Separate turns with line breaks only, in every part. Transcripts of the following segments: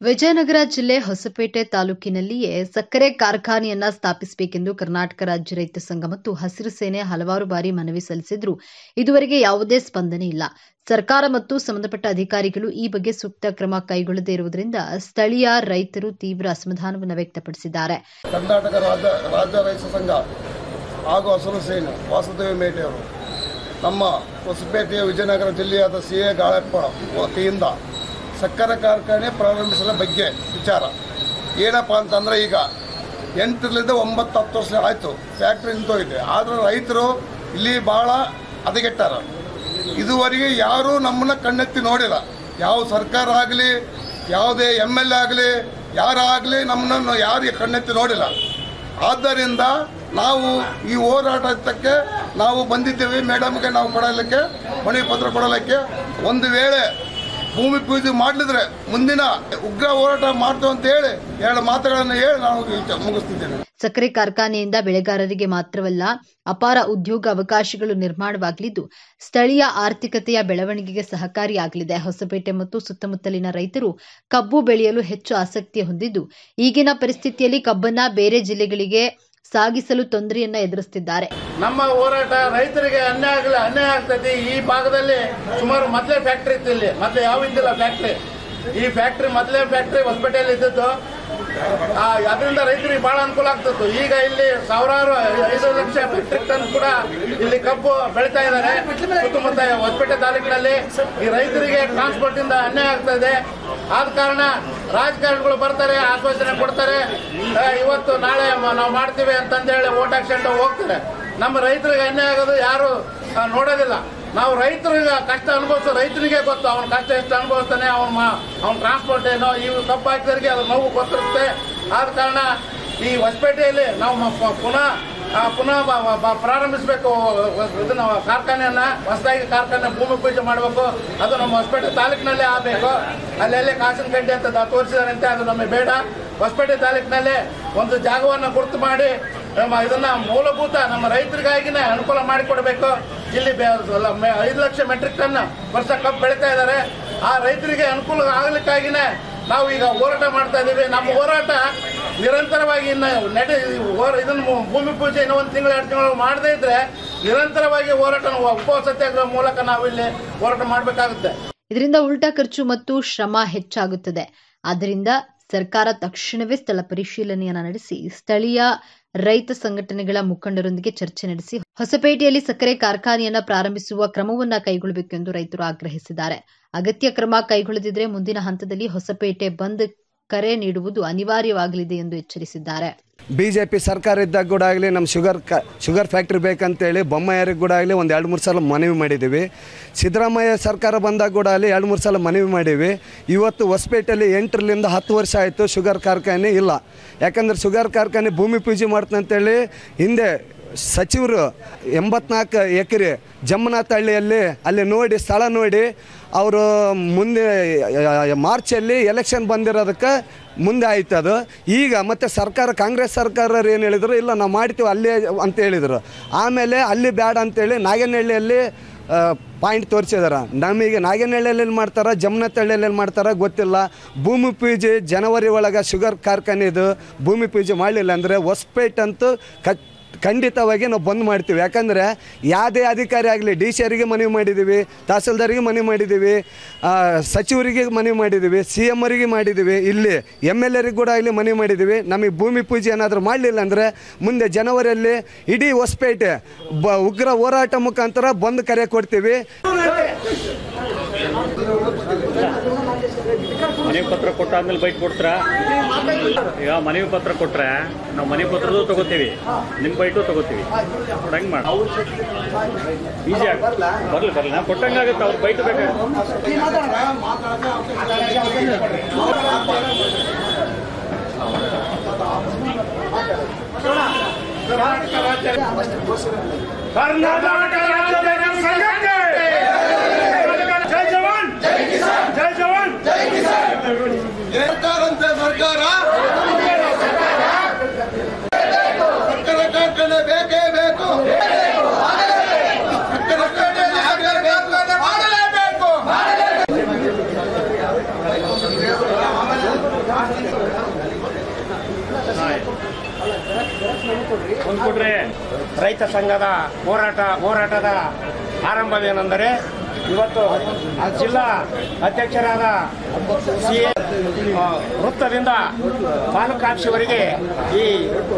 ವಿಜಯನಗರ ಜಿಲ್ಲೆ ಹೊಸಪೇಟೆ ತಾಲೂಕಿನಲ್ಲಿಯೇ ಸಕ್ಕರೆ ಕಾರ್ಖಾನೆಯನ್ನ ಸ್ಥಾಪಿಸಬೇಕೆಂದು ಕರ್ನಾಟಕ ರಾಜ್ಯ ರೈತ ಸಂಘ ಮತ್ತು ಹಸಿರು ಸೇನೆ ಹಲವಾರು ಬಾರಿ ಮನವಿ ಸಲ್ಲಿಸಿದ್ರೂ ಇದುವರೆಗೆ ಯಾವುದೇ ಸ್ಪಂದನೆ ಇಲ್ಲ. ಸರ್ಕಾರ ಮತ್ತು ಸಂಬಂಧಪಟ್ಟ ಅಧಿಕಾರಿಗಳು ಈ ಬಗ್ಗೆ ಸೂಕ್ತ ಕ್ರಮ ಕೈಗೊಳ್ಳದೇ ಇರುವುದರಿಂದ ಸ್ಥಳೀಯ ರೈತರು ತೀವ್ರ ಅಸಮಾಧಾನವನ್ನು ವ್ಯಕ್ತಪಡಿಸಿದ್ದಾರೆ.
ಕರ್ನಾಟಕ ರಾಜ್ಯ ರೈತ ಸಂಘ ಹಾಗೂ ಹಸಿರು ಸೇನೆ ವಾಸುದೇವ ಮೇಟಿಯವರು ನಮ್ಮ ಹೊಸಪೇಟೆಯ ವಿಜಯನಗರ ಜಿಲ್ಲೆಯಾದ ಸಿ.ಎ. ಗಾಳಪ್ಪ ವತಿಯಿಂದ ಸಕ್ಕರೆ ಕಾರ್ಖಾನೆ ಪ್ರಾರಂಭಿಸಲ ಬಗ್ಗೆ ವಿಚಾರ ಏನಪ್ಪ ಅಂತಂದರೆ, ಈಗ 8ರಿಂದ 9-10 ವರ್ಷ ಆಯಿತು ಫ್ಯಾಕ್ಟ್ರಿ ನಿಂತೋಗಿದೆ. ಆದರೆ ರೈತರು ಇಲ್ಲಿ ಭಾಳ ಹದಗೆಟ್ಟಾರ. ಇದುವರೆಗೆ ಯಾರೂ ನಮ್ಮನ್ನು ಕಣ್ಣೆತ್ತಿ ನೋಡಿಲ್ಲ. ಯಾವ ಸರ್ಕಾರ ಆಗಲಿ, ಯಾವುದೇ MLA ಆಗಲಿ, ಯಾರಾಗಲಿ ನಮ್ಮನ್ನು ಯಾರಿಗೆ ಕಣ್ಣೆತ್ತಿ ನೋಡಿಲ್ಲ. ಆದ್ದರಿಂದ ನಾವು ಈ ಹೋರಾಟಕ್ಕೆ ನಾವು ಬಂದಿದ್ದೇವೆ. ಮೇಡಮ್ಗೆ ನಾವು ಕೊಡಲಿಕ್ಕೆ ಮನವಿ ಪತ್ರ ಕೊಡಲಿಕ್ಕೆ, ಒಂದು ವೇಳೆ ಭೂಮಿ ಪೂಜೆ ಮಾಡಲಿದ್ರೆ ಮುಂದಿನ ಉಗ್ರ ಹೋರಾಟ ಮಾಡ್ತೇವೆ ಅಂತ ಹೇಳಿ 2 ಮಾತುಗಳನ್ನು ಹೇಳಿ ನಾನು ಮುಗಿಸ್ತಿದ್ದೇನೆ.
ಸಕ್ಕರೆ ಕಾರ್ಖಾನೆಯಿಂದ ಬೆಳೆಗಾರರಿಗೆ ಮಾತ್ರವಲ್ಲ, ಅಪಾರ ಉದ್ಯೋಗ ಅವಕಾಶಗಳು ನಿರ್ಮಾಣವಾಗಲಿದ್ದು ಸ್ಥಳೀಯ ಆರ್ಥಿಕತೆಯ ಬೆಳವಣಿಗೆಗೆ ಸಹಕಾರಿಯಾಗಲಿದೆ. ಹೊಸಪೇಟೆ ಮತ್ತು ಸುತ್ತಮುತ್ತಲಿನ ರೈತರು ಕಬ್ಬು ಬೆಳೆಯಲು ಹೆಚ್ಚು ಆಸಕ್ತಿ ಹೊಂದಿದ್ದು ಈಗಿನ ಪರಿಸ್ಥಿತಿಯಲ್ಲಿ ಕಬ್ಬನ್ನ ಬೇರೆ ಜಿಲ್ಲೆಗಳಿಗೆ ಸಾಗಿಸಲು ತೊಂದರೆಯನ್ನ ಎದುರಿಸುತ್ತಿದ್ದಾರೆ.
ನಮ್ಮ ಹೋರಾಟ ರೈತರಿಗೆ ಅನ್ಯಾಯ ಆಗ್ತದೆ. ಈ ಭಾಗದಲ್ಲಿ ಸುಮಾರು ಮೊದಲೇ ಫ್ಯಾಕ್ಟ್ರಿ ಇತ್ತು. ಇಲ್ಲಿ ಮೊದಲೇ ಯಾವ ಇದ್ದಿಲ್ಲ ಫ್ಯಾಕ್ಟ್ರಿ. ಈ ಫ್ಯಾಕ್ಟ್ರಿ ಮೊದಲೇ ಫ್ಯಾಕ್ಟ್ರಿ ಹೊಸಪೇಟೆಯಲ್ಲಿ ಇದ್ದದ್ದು. ಅದರಿಂದ ರೈತರಿಗೆ ಬಹಳ ಅನುಕೂಲ ಆಗ್ತಿತ್ತು. ಈಗ ಇಲ್ಲಿ ಸಾವಿರಾರು 5 ಲಕ್ಷ ಮೆಟ್ರಿಕ್ ಟನ್ ಕೂಡ ಇಲ್ಲಿ ಕಬ್ಬು ಬೆಳೀತಾ ಇದ್ದಾರೆ. ಸುತ್ತಮುತ್ತ ಹೊಸಪೇಟೆ ತಾಲೂಕಿನಲ್ಲಿ ಈ ರೈತರಿಗೆ ಟ್ರಾನ್ಸ್ಪೋರ್ಟ್ ಇಂದ ಅನ್ಯಾಯ ಆಗ್ತದೆ. ಆದ ಕಾರಣ ರಾಜಕಾರಣಿಗಳು ಬರ್ತಾರೆ, ಆಶ್ವಾಸನೆ ಕೊಡ್ತಾರೆ, ಇವತ್ತು ನಾಳೆ ನಾವು ಮಾಡ್ತೀವಿ ಅಂತಂದೇಳಿ ಓಟ್ ಹಾಕ್ಸ್ಕೊಂಡು ಹೋಗ್ತಾರೆ. ನಮ್ಮ ರೈತರಿಗೆ ಅನ್ಯಾಯ ಆಗೋದು ಯಾರು ನೋಡೋದಿಲ್ಲ. ನಾವು ರೈತರಿಗೆ ಕಷ್ಟ ಅನುಭವಿಸೋ ರೈತನಿಗೆ ಗೊತ್ತು, ಅವನ ಕಷ್ಟ ಎಷ್ಟು ಅನುಭವಿಸ್ತಾನೆ, ಅವನ ಟ್ರಾನ್ಸ್ಪೋರ್ಟ್ ಏನೋ ಈ ಕಬ್ಬು ಹಾಕಿದವರಿಗೆ ಅದು ನೋವು ಗೊತ್ತಿರುತ್ತೆ. ಆದ ಕಾರಣ ಈ ಹೊಸಪೇಟೆಯಲ್ಲಿ ನಾವು ಪುನಃ ಪ್ರಾರಂಭಿಸಬೇಕು ಇದನ್ನ ಕಾರ್ಖಾನೆಯನ್ನ. ಹೊಸದಾಗಿ ಕಾರ್ಖಾನೆ ಭೂಮಿ ಪೂಜೆ ಮಾಡಬೇಕು. ಅದು ನಮ್ಮ ಹೊಸಪೇಟೆ ತಾಲೂಕಿನಲ್ಲೇ ಆಗಬೇಕು. ಅಲ್ಲೆಲ್ಲೇ ಕಾಸಿನ ಗಡ್ಡೆ ಅಂತ ತೋರಿಸಿದಾರಂತೆ, ಅದು ನಮಗೆ ಬೇಡ. ಹೊಸಪೇಟೆ ತಾಲೂಕಿನಲ್ಲೇ ಒಂದು ಜಾಗವನ್ನು ಗುರುತು ಮಾಡಿ ಇದನ್ನ ಮೂಲಭೂತ ನಮ್ಮ ರೈತರಿಗಾಗಿನೇ ಅನುಕೂಲ ಮಾಡಿಕೊಡ್ಬೇಕು. ಇಲ್ಲಿ 5 ಲಕ್ಷ ಮೆಟ್ರಿಕ್ ಟನ್ ವರ್ಷ ಕಬ್ಬು ಬೆಳೀತಾ ಇದ್ದಾರೆ. ಆ ರೈತರಿಗೆ ಅನುಕೂಲ ಆಗಲಿಕ್ಕಾಗಿನೇ ನಾವು ಈಗ ಹೋರಾಟ ಮಾಡ್ತಾ ಇದ್ದೀವಿ. ನಮ್ಮ ಹೋರಾಟ ನಿರಂತರವಾಗಿ ಇದನ್ನು ಭೂಮಿ ಪೂಜೆ ಇನ್ನೂ 1 ತಿಂಗಳು 2 ತಿಂಗಳು ಮಾಡದೇ ಇದ್ರೆ ನಿರಂತರವಾಗಿ ಹೋರಾಟ ಉಪವಾಸ ಸತ್ಯಾಗ್ರಹ ಮೂಲಕ ನಾವು ಇಲ್ಲಿ ಹೋರಾಟ ಮಾಡಬೇಕಾಗುತ್ತೆ.
ಇದರಿಂದ ಉಲ್ಟಾ ಖರ್ಚು ಮತ್ತು ಶ್ರಮ ಹೆಚ್ಚಾಗುತ್ತದೆ. ಆದ್ದರಿಂದ ಸರ್ಕಾರ ತಕ್ಷಣವೇ ಸ್ಥಳ ಪರಿಶೀಲನೆಯನ್ನ ನಡೆಸಿ ಸ್ಥಳೀಯ ರೈತ ಸಂಘಟನೆಗಳ ಮುಖಂಡರೊಂದಿಗೆ ಚರ್ಚೆ ನಡೆಸಿ ಹೊಸಪೇಟೆಯಲ್ಲಿ ಸಕ್ಕರೆ ಕಾರ್ಖಾನೆಯನ್ನ ಪ್ರಾರಂಭಿಸುವ ಕ್ರಮವನ್ನ ಕೈಗೊಳ್ಳಬೇಕೆಂದು ರೈತರು ಆಗ್ರಹಿಸಿದ್ದಾರೆ. ಅಗತ್ಯ ಕ್ರಮ ಕೈಗೊಳ್ಳದಿದ್ದರೆ ಮುಂದಿನ ಹಂತದಲ್ಲಿ ಹೊಸಪೇಟೆ ಬಂದ್ ಕರೆ ನೀಡುವುದು ಅನಿವಾರ್ಯವಾಗಲಿದೆ ಎಂದು ಎಚ್ಚರಿಸಿದ್ದಾರೆ.
ಬಿಜೆಪಿ ಸರ್ಕಾರ ಇದ್ದಾಗ ಕೂಡ ಆಗಲಿ ನಮ್ಮ ಶುಗರ್ ಫ್ಯಾಕ್ಟ್ರಿ ಬೇಕಂತೇಳಿ ಬೊಮ್ಮಾಯರಿಗೆ ಕೂಡ ಆಗಲಿ 1-2-3 ಸಲ ಮನವಿ ಮಾಡಿದ್ದೀವಿ. ಸಿದ್ದರಾಮಯ್ಯ ಸರ್ಕಾರ ಬಂದಾಗ ಕೂಡ ಆಗಲಿ 2-3 ಸಲ ಮನವಿ ಮಾಡೀವಿ. ಇವತ್ತು ಹೊಸಪೇಟೆಯಲ್ಲಿ 8ರಿಂದ 10 ವರ್ಷ ಆಯಿತು ಶುಗರ್ ಕಾರ್ಖಾನೆ ಇಲ್ಲ. ಯಾಕಂದರೆ ಶುಗರ್ ಕಾರ್ಖಾನೆ ಭೂಮಿ ಪೂಜೆ ಮಾಡ್ತಂತೇಳಿ ಹಿಂದೆ ಸಚಿವರು 84 ಎಕರೆ ಜಮ್ಮನಾಥ ಹಳ್ಳಿಯಲ್ಲಿ ಅಲ್ಲಿ ನೋಡಿ ಸ್ಥಳ ನೋಡಿ ಅವರು ಮುಂದೆ ಮಾರ್ಚಲ್ಲಿ ಎಲೆಕ್ಷನ್ ಬಂದಿರೋದಕ್ಕೆ ಮುಂದೆ ಆಯ್ತು ಅದು. ಈಗ ಮತ್ತು ಸರ್ಕಾರ ಕಾಂಗ್ರೆಸ್ ಸರ್ಕಾರರು ಏನು ಹೇಳಿದರು, ಇಲ್ಲ ನಾವು ಮಾಡ್ತೀವಿ ಅಲ್ಲೇ ಅಂತ ಹೇಳಿದರು. ಆಮೇಲೆ ಅಲ್ಲಿ ಬೇಡ ಅಂತೇಳಿ ನಾಗನಹಳ್ಳಿಯಲ್ಲಿ ಪಾಯಿಂಟ್ ತೋರಿಸಿದಾರೆ. ನಮಗೆ ನಾಗನಹಳ್ಳಿಯಲ್ಲಿ ಮಾಡ್ತಾರೆ, ಜಮ್ಮನಾಥ ಹಳ್ಳಿಯಲ್ಲಿ ಮಾಡ್ತಾರೆ ಗೊತ್ತಿಲ್ಲ. ಭೂಮಿ ಪೂಜೆ ಜನವರಿ ಒಳಗೆ ಶುಗರ್ ಕಾರ್ಖಾನೆದು ಭೂಮಿ ಪೂಜೆ ಮಾಡಲಿಲ್ಲ ಅಂದರೆ ಹೊಸಪೇಟೆ ಅಂತೂ ಖಂಡಿತವಾಗಿ ನಾವು ಬಂದ್ ಮಾಡ್ತೀವಿ. ಯಾಕಂದರೆ ಯಾವುದೇ ಅಧಿಕಾರಿ ಆಗಲಿ DC ಅವರಿಗೆ ಮನವಿ ಮಾಡಿದ್ದೀವಿ, ತಹಸೀಲ್ದಾರಿಗೆ ಮನವಿ ಮಾಡಿದ್ದೀವಿ, ಸಚಿವರಿಗೆ ಮನವಿ ಮಾಡಿದ್ದೀವಿ, CM ಅವರಿಗೆ ಮಾಡಿದ್ದೀವಿ, ಇಲ್ಲಿ MLA ಕೂಡ ಆಗಲಿ ಮನವಿ ಮಾಡಿದ್ದೀವಿ. ನಮಗೆ ಭೂಮಿ ಪೂಜೆ ಏನಾದರೂ ಮಾಡಲಿಲ್ಲ ಅಂದರೆ ಮುಂದೆ ಜನವರಿಯಲ್ಲಿ ಇಡೀ ಹೊಸಪೇಟೆ ಉಗ್ರ ಹೋರಾಟ ಮುಖಾಂತರ ಬಂದ್ ಕರೆ ಕೊಡ್ತೀವಿ.
ಮನವಿ ಪತ್ರ ಕೊಟ್ಟಾದ್ಮೇಲೆ ಬೈಟ್ ಕೊಡ್ತೀರಾ? ಈಗ ಮನವಿ ಪತ್ರ ಕೊಟ್ರೆ ನಾವು ಮನವಿ ಪತ್ರದ್ದು ತಗೋತೀವಿ, ನಿಮ್ಮ ಬೈಟು ತಗೋತೀವಿ. ಹಂಗೆ ಮಾಡಿ ಈಸಿ ಆಗ ಬರಲಿ ನಾವು ಕೊಟ್ಟಂಗಾಗುತ್ತೆ. ಅವ್ರು ಬೈಟ್ ಬೇಕಾಗುತ್ತೆ.
ಸರ್ಕಾರ ಸಕ್ಕರೆ ಕಾರ್ಖಾನೆ ಬೇಕೇ ಬೇಕು. ಮಾಡಲೇಬೇಕು.
ರೈತ ಸಂಘದ ಹೋರಾಟದ ಆರಂಭವೇನೆಂದರೆ ಇವತ್ತು ಜಿಲ್ಲಾ ಅಧ್ಯಕ್ಷರಾದ CA ವೃತ್ತದಿಂದ ತಾಲೂಕಾಕ್ಷಿವರೆಗೆ ಈ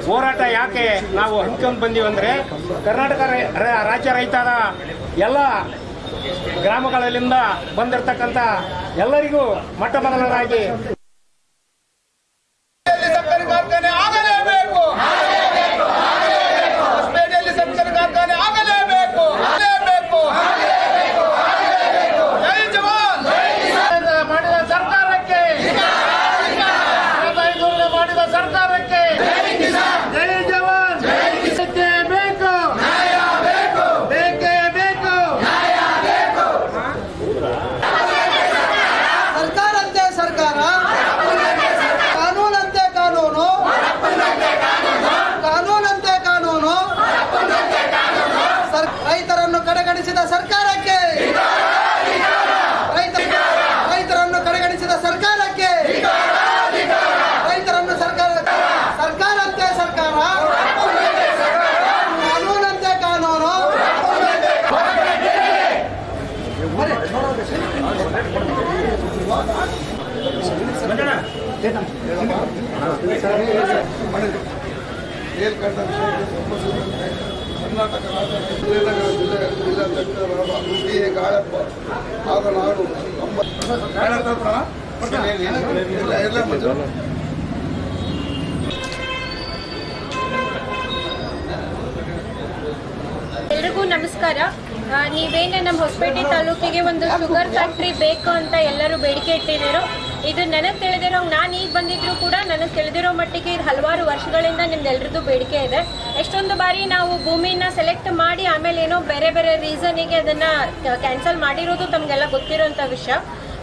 ಹೋರಾಟ ಯಾಕೆ ನಾವು ಹಮ್ಮಿಕೊಂಡು ಬಂದೀವಿ ಅಂದರೆ ಕರ್ನಾಟಕ ರಾಜ್ಯ ರೈತರ ಎಲ್ಲ ಗ್ರಾಮಗಳಲ್ಲಿಂದ ಬಂದಿರತಕ್ಕಂಥ ಎಲ್ಲರಿಗೂ ಮೊಟ್ಟ ಮೊದಲನಾಗಿ
ಸಕ್ಕರೆ ಕಾರ್ಖಾನೆ ಆಗಲೇಬೇಕು, ಹೊಸಪೇಟೆಯಲ್ಲಿ ಸಕ್ಕರೆ ಕಾರ್ಖಾನೆ ಆಗಲೇಬೇಕು. ಜೈ ಜವಾನ್
ಮಾಡಿದ ಸರ್ಕಾರಕ್ಕೆ, ಮಾಡಿದ ಸರ್ಕಾರಕ್ಕೆ ಜೈ ಜವಾನ್. ಬೇಕು, ಬೇಕೇ ಬೇಕು.
ಸರ್ಕಾರಂತೆ ಸರ್ಕಾರ, ಕಾನೂನಂತೆ ಕಾನೂನು, ಕಾನೂನಂತೆ ಕಾನೂನು. ರೈತರನ್ನು ಕಡೆಗಣಿಸಿದ ಸರ್ಕಾರಕ್ಕೆ, ರೈತರನ್ನು ಕಡೆಗಣಿಸಿದ ಸರ್ಕಾರಕ್ಕೆ, ರೈತರನ್ನು ಸರ್ಕಾರಂತೆ ಸರ್ಕಾರ, ಕಾನೂನಂತೆ ಕಾನೂನು.
ಮೇಲ್ಕಂಡ ಕರ್ನಾಟಕ ರಾಜ್ಯ ಜಿಲ್ಲಾಧ್ಯಕ್ಷರಾದ CA ಗಾಳಪ್ಪ ಆಗ ನಾನು
ಎಲ್ರಿಗೂ ನಮಸ್ಕಾರ. ನೀವೇನೇ ನಮ್ಮ ಹೊಸಪೇಟೆ ತಾಲೂಕಿಗೆ ಒಂದು ಶುಗರ್ ಫ್ಯಾಕ್ಟ್ರಿ ಬೇಕು ಅಂತ ಎಲ್ಲರೂ ಬೇಡಿಕೆ ಇಟ್ಟಿದ್ದೀರೋ, ಇದು ನನಗೆ ತಿಳಿದಿರೋ, ನಾನು ಈಗ ಬಂದಿದ್ರು ಕೂಡ ನನಗೆ ತಿಳಿದಿರೋ ಮಟ್ಟಿಗೆ ಇದು ಹಲವಾರು ವರ್ಷಗಳಿಂದ ನಿಮ್ದೆಲ್ಲರದ್ದು ಬೇಡಿಕೆ ಇದೆ. ಎಷ್ಟೊಂದು ಬಾರಿ ನಾವು ಭೂಮಿನ ಸೆಲೆಕ್ಟ್ ಮಾಡಿ ಆಮೇಲೆ ಏನೋ ಬೇರೆ ಬೇರೆ ರೀಸನಿಗೆ ಅದನ್ನು ಕ್ಯಾನ್ಸಲ್ ಮಾಡಿರೋದು ತಮಗೆಲ್ಲ ಗೊತ್ತಿರೋಂಥ ವಿಷಯ.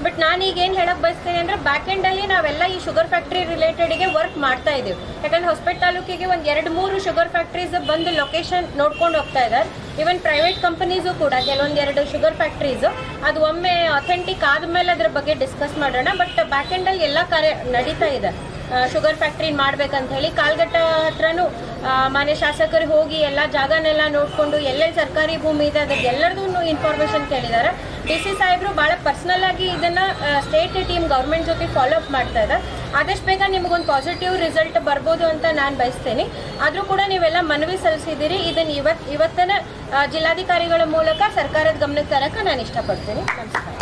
ಬಟ್ ನಾನೀಗ ಏನು ಹೇಳಕ್ಕೆ ಬಯಸ್ತೇನೆ ಅಂದರೆ ಬ್ಯಾಕ್ ಎಂಡಲ್ಲಿ ನಾವೆಲ್ಲ ಈ ಶುಗರ್ ಫ್ಯಾಕ್ಟ್ರಿ ರಿಲೇಟೆಡ್ಗೆ ವರ್ಕ್ ಮಾಡ್ತಾ ಇದ್ದೀವಿ. ಯಾಕಂದರೆ ಹೊಸಪೇಟೆ ತಾಲೂಕಿಗೆ ಒಂದು 2-3 ಶುಗರ್ ಫ್ಯಾಕ್ಟ್ರೀಸ್ ಬಂದು ಲೊಕೇಶನ್ ನೋಡ್ಕೊಂಡು ಹೋಗ್ತಾ ಇದ್ದಾರೆ. ಈವನ್ ಪ್ರೈವೇಟ್ ಕಂಪನೀಸು ಕೂಡ ಕೆಲವೊಂದೆರಡು ಶುಗರ್ ಫ್ಯಾಕ್ಟ್ರೀಸು, ಅದು ಒಮ್ಮೆ ಅಥೆಂಟಿಕ್ ಆದಮೇಲೆ ಅದ್ರ ಬಗ್ಗೆ ಡಿಸ್ಕಸ್ ಮಾಡೋಣ. ಬಟ್ ಬ್ಯಾಕ್ ಎಂಡಲ್ಲಿ ಎಲ್ಲ ಕಾರ್ಯ ನಡೀತಾ ಇದೆ. ಶುಗರ್ ಫ್ಯಾಕ್ಟ್ರಿ ಮಾಡ್ಬೇಕಂತ ಹೇಳಿ ಕಾಲ್ಗಟ್ಟ ಹತ್ರನೂ ಮಾನ್ಯ ಶಾಸಕರು ಹೋಗಿ ಎಲ್ಲ ಜಾಗನೆಲ್ಲ ನೋಡಿಕೊಂಡು ಎಲ್ಲೆಲ್ಲಿ ಸರ್ಕಾರಿ ಭೂಮಿ ಇದೆ ಅದಕ್ಕೆ ಎಲ್ಲರದೂ ಇನ್ಫಾರ್ಮೇಷನ್ ಕೇಳಿದ್ದಾರೆ. DC ಸಾಹೇಬರು ಭಾಳ ಪರ್ಸ್ನಲ್ ಆಗಿ ಇದನ್ನು ಸ್ಟೇಟ್ ಟೀಮ್ ಗೌರ್ಮೆಂಟ್ ಜೊತೆ ಫಾಲೋ ಅಪ್ ಮಾಡ್ತಾ ಇದ್ದಾರೆ. ಆದಷ್ಟು ಬೇಗ ನಿಮಗೊಂದು ಪಾಸಿಟಿವ್ ರಿಸಲ್ಟ್ ಬರ್ಬೋದು ಅಂತ ನಾನು ಬಯಸ್ತೇನೆ. ಆದರೂ ಕೂಡ ನೀವೆಲ್ಲ ಮನವಿ ಸಲ್ಲಿಸಿದ್ದೀರಿ. ಇದನ್ನು ಇವತ್ತಿನ ಜಿಲ್ಲಾಧಿಕಾರಿಗಳ ಮೂಲಕ ಸರ್ಕಾರದ ಗಮನಕ್ಕೆ ತರಕ್ಕೆ ನಾನು ಇಷ್ಟಪಡ್ತೀನಿ. ನಮಸ್ಕಾರ.